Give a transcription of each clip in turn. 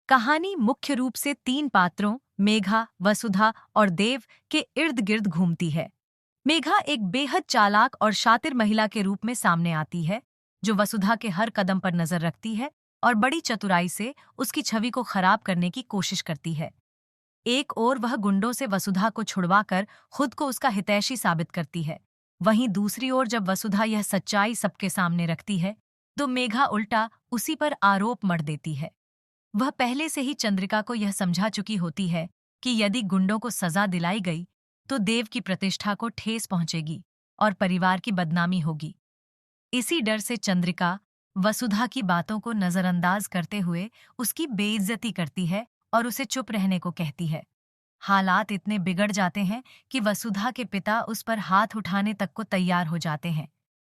कहानी मुख्य रूप से तीन पात्रों मेघा, वसुधा और देव के इर्द गिर्द घूमती है। मेघा एक बेहद चालाक और शातिर महिला के रूप में सामने आती है, जो वसुधा के हर कदम पर नजर रखती है और बड़ी चतुराई से उसकी छवि को खराब करने की कोशिश करती है। एक ओर वह गुंडों से वसुधा को छुड़वाकर खुद को उसका हितैषी साबित करती है। वहीं दूसरी ओर जब वसुधा यह सच्चाई सबके सामने रखती है, तो मेघा उल्टा उसी पर आरोप मढ़ देती है। वह पहले से ही चंद्रिका को यह समझा चुकी होती है कि यदि गुंडों को सजा दिलाई गई तो देव की प्रतिष्ठा को ठेस पहुंचेगी और परिवार की बदनामी होगी। इसी डर से चंद्रिका वसुधा की बातों को नजरअंदाज करते हुए उसकी बेइज्जती करती है और उसे चुप रहने को कहती है। हालात इतने बिगड़ जाते हैं कि वसुधा के पिता उस पर हाथ उठाने तक को तैयार हो जाते हैं,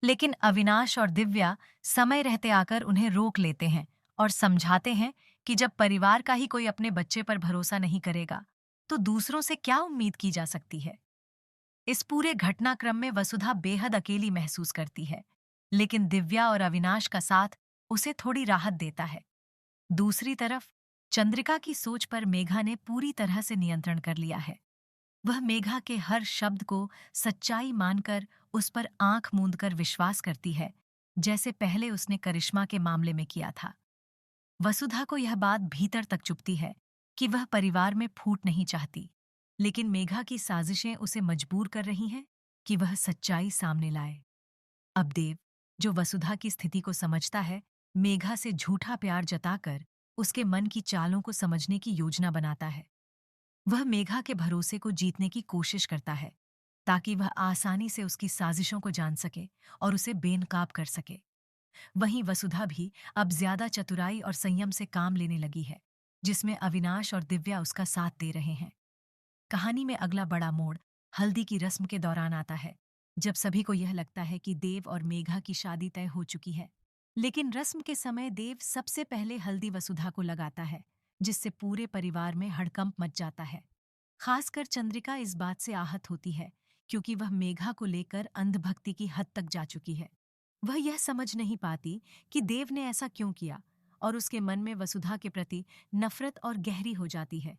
लेकिन अविनाश और दिव्या समय रहते आकर उन्हें रोक लेते हैं और समझाते हैं कि जब परिवार का ही कोई अपने बच्चे पर भरोसा नहीं करेगा, तो दूसरों से क्या उम्मीद की जा सकती है। इस पूरे घटनाक्रम में वसुधा बेहद अकेली महसूस करती है, लेकिन दिव्या और अविनाश का साथ उसे थोड़ी राहत देता है। दूसरी तरफ चंद्रिका की सोच पर मेघा ने पूरी तरह से नियंत्रण कर लिया है। वह मेघा के हर शब्द को सच्चाई मानकर उस पर आंख मूंदकर विश्वास करती है, जैसे पहले उसने करिश्मा के मामले में किया था। वसुधा को यह बात भीतर तक चुभती है कि वह परिवार में फूट नहीं चाहती, लेकिन मेघा की साजिशें उसे मजबूर कर रही हैं कि वह सच्चाई सामने लाए। अब देव, जो वसुधा की स्थिति को समझता है, मेघा से झूठा प्यार जताकर उसके मन की चालों को समझने की योजना बनाता है। वह मेघा के भरोसे को जीतने की कोशिश करता है, ताकि वह आसानी से उसकी साजिशों को जान सके और उसे बेनकाब कर सके। वहीं वसुधा भी अब ज्यादा चतुराई और संयम से काम लेने लगी है, जिसमें अविनाश और दिव्या उसका साथ दे रहे हैं। कहानी में अगला बड़ा मोड़ हल्दी की रस्म के दौरान आता है, जब सभी को यह लगता है कि देव और मेघा की शादी तय हो चुकी है। लेकिन रस्म के समय देव सबसे पहले हल्दी वसुधा को लगाता है, जिससे पूरे परिवार में हड़कंप मच जाता है। खासकर चंद्रिका इस बात से आहत होती है, क्योंकि वह मेघा को लेकर अंधभक्ति की हद तक जा चुकी है। वह यह समझ नहीं पाती कि देव ने ऐसा क्यों किया, और उसके मन में वसुधा के प्रति नफरत और गहरी हो जाती है।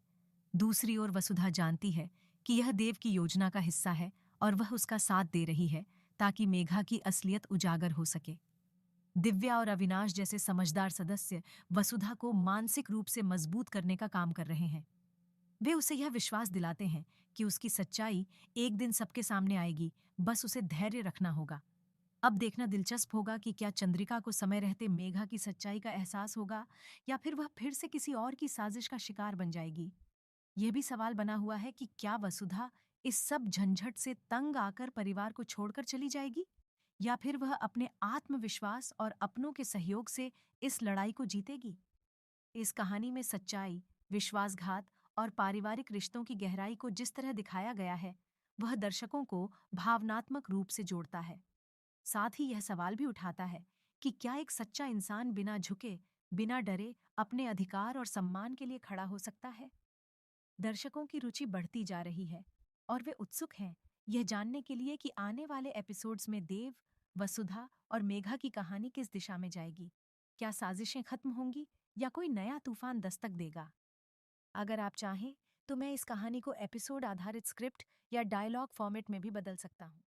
दूसरी ओर वसुधा जानती है कि यह देव की योजना का हिस्सा है और वह उसका साथ दे रही है, ताकि मेघा की असलियत उजागर हो सके। दिव्या और अविनाश जैसे समझदार सदस्य वसुधा को मानसिक रूप से मजबूत करने का काम कर रहे हैं। वे उसे यह विश्वास दिलाते हैं कि उसकी सच्चाई एक दिन सबके सामने आएगी, बस उसे धैर्य रखना होगा। अब देखना दिलचस्प होगा कि क्या चंद्रिका को समय रहते मेघा की सच्चाई का एहसास होगा, या फिर वह फिर से किसी और की साजिश का शिकार बन जाएगी। यह भी सवाल बना हुआ है कि क्या वसुधा इस सब झंझट से तंग आकर परिवार को छोड़कर चली जाएगी, या फिर वह अपने आत्मविश्वास और अपनों के सहयोग से इस लड़ाई को जीतेगी। इस कहानी में सच्चाई, विश्वासघात और पारिवारिक रिश्तों की गहराई को जिस तरह दिखाया गया है, वह दर्शकों को भावनात्मक रूप से जोड़ता है। साथ ही यह सवाल भी उठाता है कि क्या एक सच्चा इंसान बिना झुके, बिना डरे अपने अधिकार और सम्मान के लिए खड़ा हो सकता है। दर्शकों की रुचि बढ़ती जा रही है और वे उत्सुक हैं यह जानने के लिए कि आने वाले एपिसोड्स में देव, वसुधा और मेघा की कहानी किस दिशा में जाएगी। क्या साजिशें खत्म होंगी या कोई नया तूफान दस्तक देगा। अगर आप चाहें तो मैं इस कहानी को एपिसोड आधारित स्क्रिप्ट या डायलॉग फॉर्मेट में भी बदल सकता हूँ।